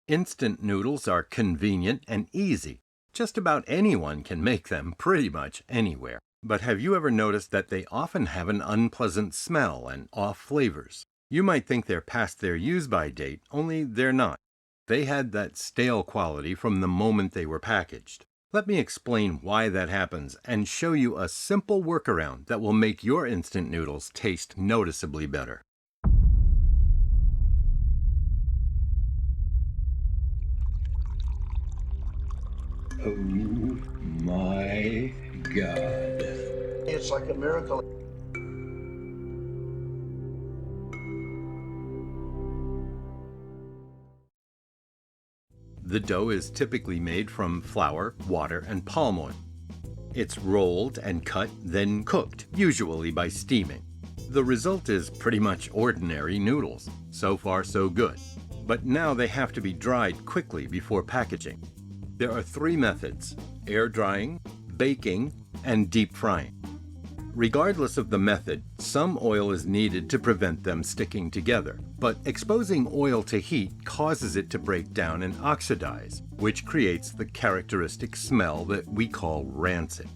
Instant noodles are convenient and easy. Just about anyone can make them pretty much anywhere. But have you ever noticed that they often have an unpleasant smell and off flavors? You might think they're past their use-by date, only they're not. They had that stale quality from the moment they were packaged. Let me explain why that happens and show you a simple workaround that will make your instant noodles taste noticeably better. Oh my God. It's like a miracle. The dough is typically made from flour, water, and palm oil. It's rolled and cut, then cooked, usually by steaming. The result is pretty much ordinary noodles. So far, so good. But now they have to be dried quickly before packaging. There are 3 methods: air drying, baking, and deep frying. Regardless of the method, some oil is needed to prevent them sticking together, but exposing oil to heat causes it to break down and oxidize, which creates the characteristic smell that we call rancid.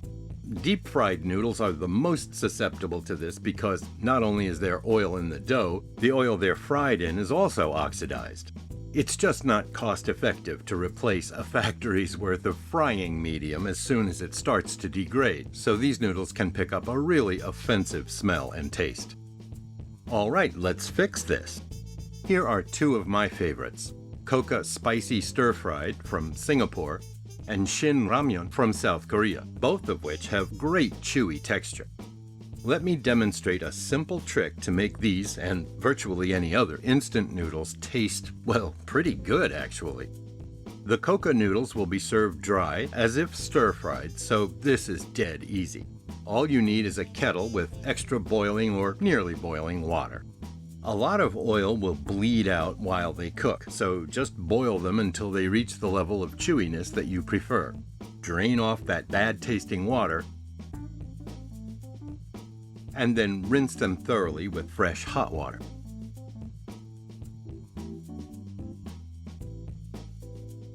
Deep-fried noodles are the most susceptible to this because not only is there oil in the dough, the oil they're fried in is also oxidized. It's just not cost-effective to replace a factory's worth of frying medium as soon as it starts to degrade, so these noodles can pick up a really offensive smell and taste. Alright, let's fix this. Here are 2 of my favorites: Coca Spicy Stir Fried from Singapore and Shin Ramyeon from South Korea, both of which have great chewy texture. Let me demonstrate a simple trick to make these, and virtually any other, instant noodles taste, well, pretty good actually. The Coca noodles will be served dry, as if stir-fried, so this is dead easy. All you need is a kettle with extra boiling or nearly boiling water. A lot of oil will bleed out while they cook, so just boil them until they reach the level of chewiness that you prefer. Drain off that bad-tasting water, and then rinse them thoroughly with fresh hot water.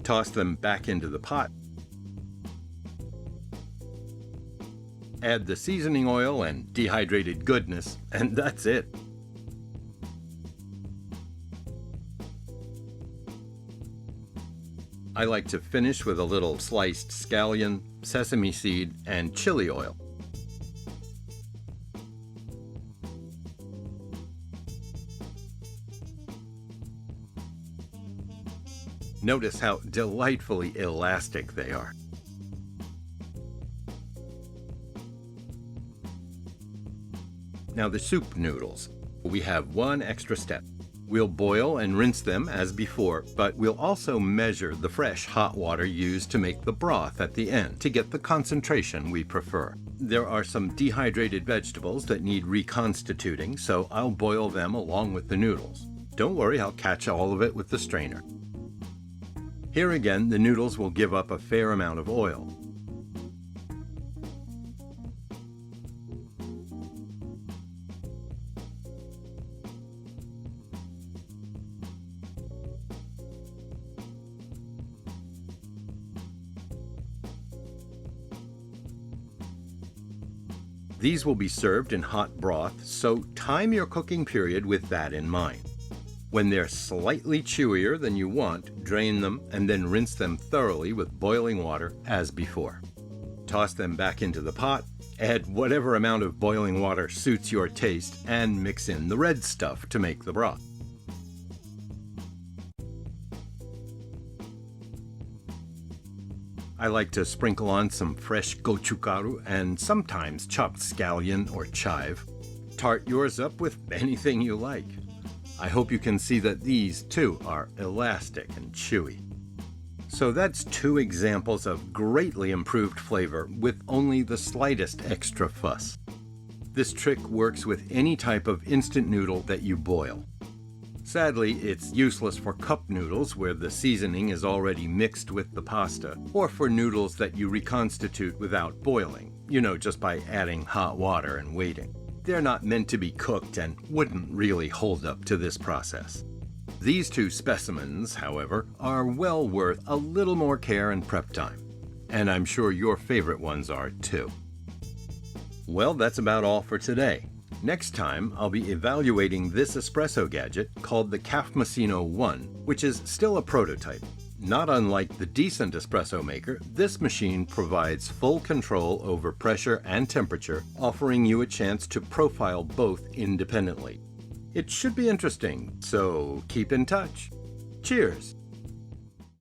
Toss them back into the pot. Add the seasoning oil and dehydrated goodness, and that's it. I like to finish with a little sliced scallion, sesame seed, and chili oil. Notice how delightfully elastic they are. Now the soup noodles. We have one extra step. We'll boil and rinse them as before, but we'll also measure the fresh hot water used to make the broth at the end to get the concentration we prefer. There are some dehydrated vegetables that need reconstituting, so I'll boil them along with the noodles. Don't worry, I'll catch all of it with the strainer. Here again, the noodles will give up a fair amount of oil. These will be served in hot broth, so time your cooking period with that in mind. When they're slightly chewier than you want, drain them and then rinse them thoroughly with boiling water as before. Toss them back into the pot, add whatever amount of boiling water suits your taste, and mix in the red stuff to make the broth. I like to sprinkle on some fresh gochugaru and sometimes chopped scallion or chive. Tart yours up with anything you like. I hope you can see that these, too, are elastic and chewy. So that's 2 examples of greatly improved flavor with only the slightest extra fuss. This trick works with any type of instant noodle that you boil. Sadly, it's useless for cup noodles where the seasoning is already mixed with the pasta, or for noodles that you reconstitute without boiling, just by adding hot water and waiting. They're not meant to be cooked and wouldn't really hold up to this process. These two specimens, however, are well worth a little more care and prep time. And I'm sure your favorite ones are too. Well, that's about all for today. Next time, I'll be evaluating this espresso gadget called the Cafmacino 1, which is still a prototype. Not unlike the decent espresso maker, this machine provides full control over pressure and temperature, offering you a chance to profile both independently. It should be interesting, so keep in touch. Cheers!